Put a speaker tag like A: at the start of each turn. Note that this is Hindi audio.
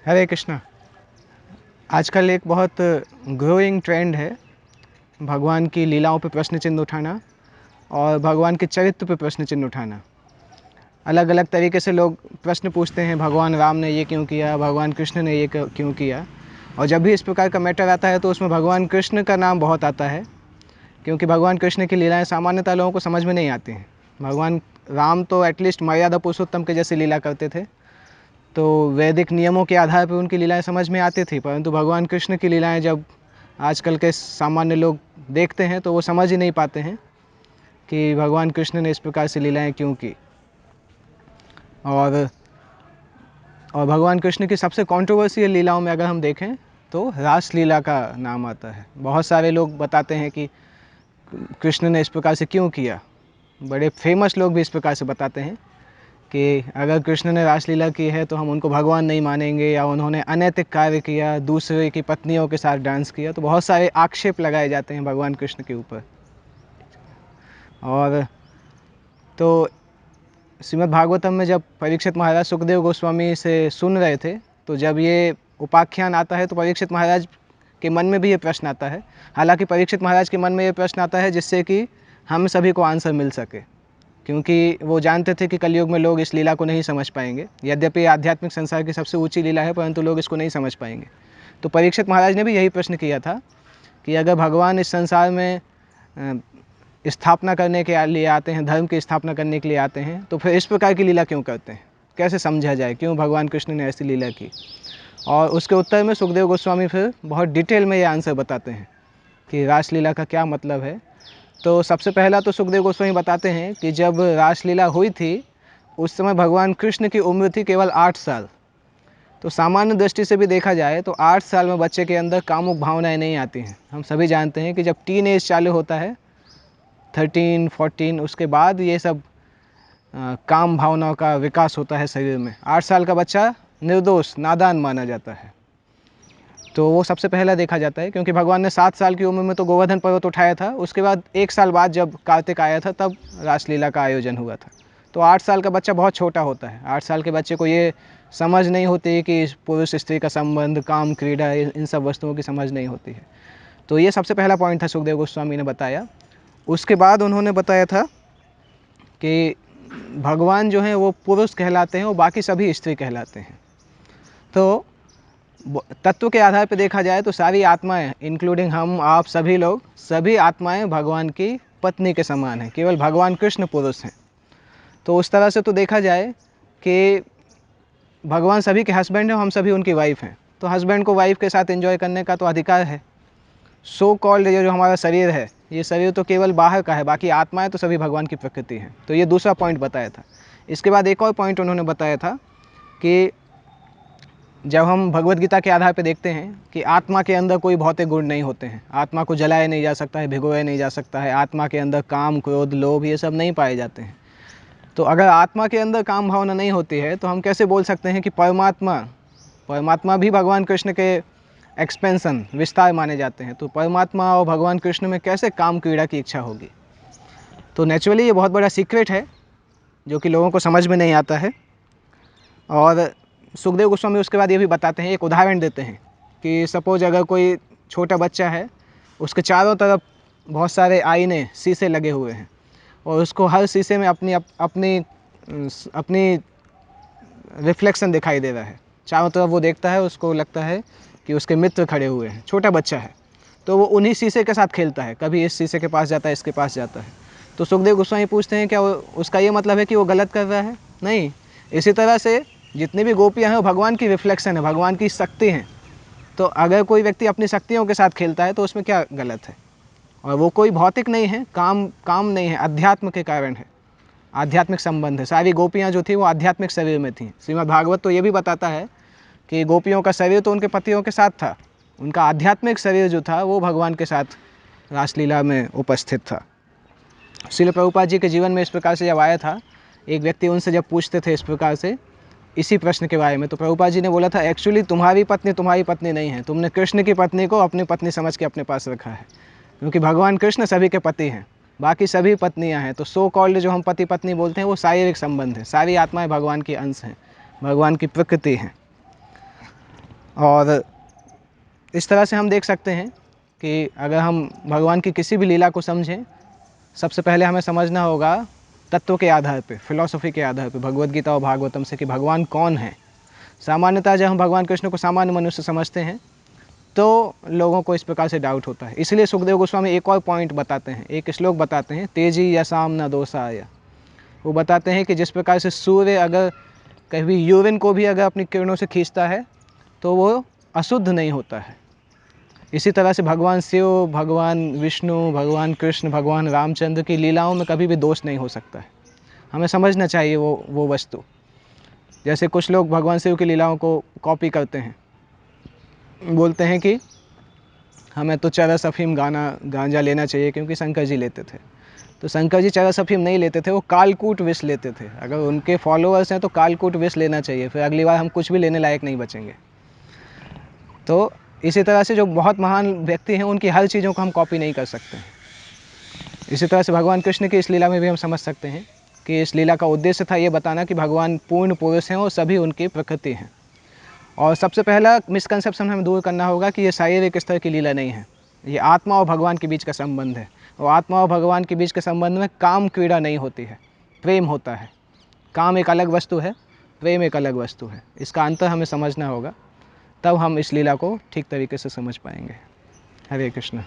A: हरे कृष्णा। आजकल एक बहुत ग्रोइंग ट्रेंड है भगवान की लीलाओं पर प्रश्न चिन्ह उठाना और भगवान के चरित्र पर प्रश्न चिन्ह उठाना। अलग अलग तरीके से लोग प्रश्न पूछते हैं, भगवान राम ने ये क्यों किया, भगवान कृष्ण ने ये क्यों किया। और जब भी इस प्रकार का मैटर आता है तो उसमें भगवान कृष्ण का नाम बहुत आता है, क्योंकि भगवान कृष्ण की लीलाएं सामान्यतः लोगों को समझ में नहीं आती हैं। भगवान राम तो एटलीस्ट मर्यादा पुरुषोत्तम के जैसे लीला करते थे, तो वैदिक नियमों के आधार पर उनकी लीलाएं समझ में आती थी, परंतु भगवान कृष्ण की लीलाएं जब आजकल के सामान्य लोग देखते हैं तो वो समझ ही नहीं पाते हैं कि भगवान कृष्ण ने इस प्रकार से लीलाएं क्यों की। और भगवान कृष्ण की सबसे कंट्रोवर्शियल लीलाओं में अगर हम देखें तो रास लीला का नाम आता है। बहुत सारे लोग बताते हैं कि कृष्ण ने इस प्रकार से क्यों किया। बड़े फेमस लोग भी इस प्रकार से बताते हैं कि अगर कृष्ण ने रासलीला की है तो हम उनको भगवान नहीं मानेंगे, या उन्होंने अनैतिक कार्य किया, दूसरे की पत्नियों के साथ डांस किया। तो बहुत सारे आक्षेप लगाए जाते हैं भगवान कृष्ण के ऊपर। और तो श्रीमद् भागवतम में जब परीक्षित महाराज सुखदेव गोस्वामी से सुन रहे थे, तो जब ये उपाख्यान आता है तो परीक्षित महाराज के मन में भी ये प्रश्न आता है। हालांकि परीक्षित महाराज के मन में ये प्रश्न आता है जिससे कि हम सभी को आंसर मिल सके, क्योंकि वो जानते थे कि कलयुग में लोग इस लीला को नहीं समझ पाएंगे। यद्यपि आध्यात्मिक संसार की सबसे ऊंची लीला है, परंतु लोग इसको नहीं समझ पाएंगे। तो परीक्षित महाराज ने भी यही प्रश्न किया था कि अगर भगवान इस संसार में स्थापना करने के लिए आते हैं, धर्म की स्थापना करने के लिए आते हैं, तो फिर इस प्रकार की लीला क्यों करते हैं, कैसे समझा जाए क्यों भगवान कृष्ण ने ऐसी लीला की। और उसके उत्तर में सुखदेव गोस्वामी फिर बहुत डिटेल में ये आंसर बताते हैं कि रासलीला का क्या मतलब है। तो सबसे पहला तो सुखदेव गोस्वामी बताते हैं कि जब रासलीला हुई थी उस समय भगवान कृष्ण की उम्र थी केवल 8 साल। तो सामान्य दृष्टि से भी देखा जाए तो 8 साल में बच्चे के अंदर कामुक भावनाएं नहीं आती हैं। हम सभी जानते हैं कि जब टीन एज चालू होता है 13-14, उसके बाद ये सब काम भावनाओं का विकास होता है शरीर में। 8 साल का बच्चा निर्दोष नादान माना जाता है। तो वो सबसे पहला देखा जाता है, क्योंकि भगवान ने 7 साल की उम्र में तो गोवर्धन पर्वत उठाया था। उसके बाद 1 साल बाद जब कार्तिक आया था तब रासलीला का आयोजन हुआ था। तो 8 साल का बच्चा बहुत छोटा होता है। 8 साल के बच्चे को ये समझ नहीं होती कि पुरुष स्त्री का संबंध, काम, क्रीड़ा, इन सब वस्तुओं की समझ नहीं होती है। तो ये सबसे पहला पॉइंट था सुखदेव गोस्वामी ने बताया। उसके बाद उन्होंने बताया था कि भगवान जो हैं वो पुरुष कहलाते हैं और बाकी सभी स्त्री कहलाते हैं। तो तत्व के आधार पर देखा जाए तो सारी आत्माएं, इंक्लूडिंग हम, आप, सभी लोग, सभी आत्माएं भगवान की पत्नी के समान हैं। केवल भगवान कृष्ण पुरुष हैं। तो उस तरह से तो देखा जाए कि भगवान सभी के हस्बैंड हैं, हम सभी उनकी वाइफ हैं। तो हस्बैंड को वाइफ के साथ एंजॉय करने का तो अधिकार है। सो कॉल्ड जो हमारा शरीर है, ये शरीर तो केवल बाहर का है, बाकी आत्माएं तो सभी भगवान की प्रकृति हैं। तो ये दूसरा पॉइंट बताया था। इसके बाद एक और पॉइंट उन्होंने बताया था कि जब हम भगवत गीता के आधार पर देखते हैं कि आत्मा के अंदर कोई भौतिक गुण नहीं होते हैं, आत्मा को जलाया नहीं जा सकता है, भिगोया नहीं जा सकता है, आत्मा के अंदर काम, क्रोध, लोभ ये सब नहीं पाए जाते हैं। तो अगर आत्मा के अंदर काम भावना नहीं होती है तो हम कैसे बोल सकते हैं कि परमात्मा भी भगवान कृष्ण के एक्सपेंशन, विस्तार माने जाते हैं। तो परमात्मा और भगवान कृष्ण में कैसे काम क्रीड़ा की इच्छा होगी। तो नेचुरली ये बहुत बड़ा सीक्रेट है जो कि लोगों को समझ में नहीं आता है। और सुखदेव गोस्वामी उसके बाद ये भी बताते हैं, एक उदाहरण देते हैं कि सपोज अगर कोई छोटा बच्चा है, उसके चारों तरफ बहुत सारे आईने, शीशे लगे हुए हैं, और उसको हर शीशे में अपनी रिफ्लेक्शन दिखाई दे रहा है। चारों तरफ वो देखता है, उसको लगता है कि उसके मित्र खड़े हुए हैं। छोटा बच्चा है तो वो उन्हीं शीशे के साथ खेलता है, कभी इस शीशे के पास जाता है, इसके पास जाता है। तो सुखदेव गोस्वामी पूछते हैं क्या उसका ये मतलब है कि वो गलत कर रहा है? नहीं। इसी तरह से जितनी भी गोपियाँ हैं वो भगवान की रिफ्लेक्शन है, भगवान की शक्ति हैं। तो अगर कोई व्यक्ति अपनी शक्तियों के साथ खेलता है तो उसमें क्या गलत है? और वो कोई भौतिक नहीं है, काम नहीं है, अध्यात्म के कारण है, आध्यात्मिक संबंध है। सारी गोपियाँ जो थी वो आध्यात्मिक शरीर में थीं। श्रीमद् भागवत तो ये भी बताता है कि गोपियों का शरीर तो उनके पतियों के साथ था, उनका आध्यात्मिक शरीर जो था वो भगवान के साथ रासलीला में उपस्थित था। श्रील प्रभुपाद जी के जीवन में इस प्रकार से जब आया था, एक व्यक्ति उनसे जब पूछते थे इस प्रकार से इसी प्रश्न के बारे में, तो प्रभुपाद जी ने बोला था, एक्चुअली तुम्हारी पत्नी नहीं है, तुमने कृष्ण की पत्नी को अपनी पत्नी समझ के अपने पास रखा है, क्योंकि भगवान कृष्ण सभी के पति हैं, बाकी सभी पत्नियां हैं। तो सो कॉल्ड जो हम पति पत्नी बोलते हैं वो शारीरिक संबंध है, सारी आत्माएं भगवान की अंश हैं, भगवान की प्रकृति हैं। और इस तरह से हम देख सकते हैं कि अगर हम भगवान की किसी भी लीला को समझें, सबसे पहले हमें समझना होगा तत्व के आधार पे, फिलॉसफी के आधार पे, भगवद गीता और भागवतम से कि भगवान कौन है। सामान्यतः जब हम भगवान कृष्ण को सामान्य मनुष्य समझते हैं तो लोगों को इस प्रकार से डाउट होता है। इसलिए सुखदेव गोस्वामी एक और पॉइंट बताते हैं, एक श्लोक बताते हैं, तेजी यसाम न दोषाय। वो बताते हैं कि जिस प्रकार से सूर्य अगर कभी यूरिन को भी अगर अपनी किरणों से खींचता है तो वो अशुद्ध नहीं होता है, इसी तरह से भगवान शिव, भगवान विष्णु, भगवान कृष्ण, भगवान रामचंद्र की लीलाओं में कभी भी दोष नहीं हो सकता है। हमें समझना चाहिए वो वस्तु। जैसे कुछ लोग भगवान शिव की लीलाओं को कॉपी करते हैं, बोलते हैं कि हमें तो चरस अफीम गांजा लेना चाहिए क्योंकि शंकर जी लेते थे। तो शंकर जी चरस अफीम नहीं लेते थे, वो कालकूट विष लेते थे। अगर उनके फॉलोअर्स हैं तो कालकूट विष लेना चाहिए, फिर अगली बार हम कुछ भी लेने लायक नहीं बचेंगे। तो इसी तरह से जो बहुत महान व्यक्ति हैं उनकी हर चीज़ों को हम कॉपी नहीं कर सकते हैं। इसी तरह से भगवान कृष्ण की इस लीला में भी हम समझ सकते हैं कि इस लीला का उद्देश्य था ये बताना कि भगवान पूर्ण पुरुष हैं और सभी उनकी प्रकृति हैं। और सबसे पहला मिसकंसेप्शन हमें दूर करना होगा कि ये शारीरिक स्तर की लीला नहीं है, ये आत्मा और भगवान के बीच का संबंध है। और आत्मा और भगवान के बीच के संबंध में काम क्रीड़ा नहीं होती है, प्रेम होता है। काम एक अलग वस्तु है, प्रेम एक अलग वस्तु है। इसका अंतर हमें समझना होगा, तब हम इस लीला को ठीक तरीके से समझ पाएंगे। हरे कृष्ण।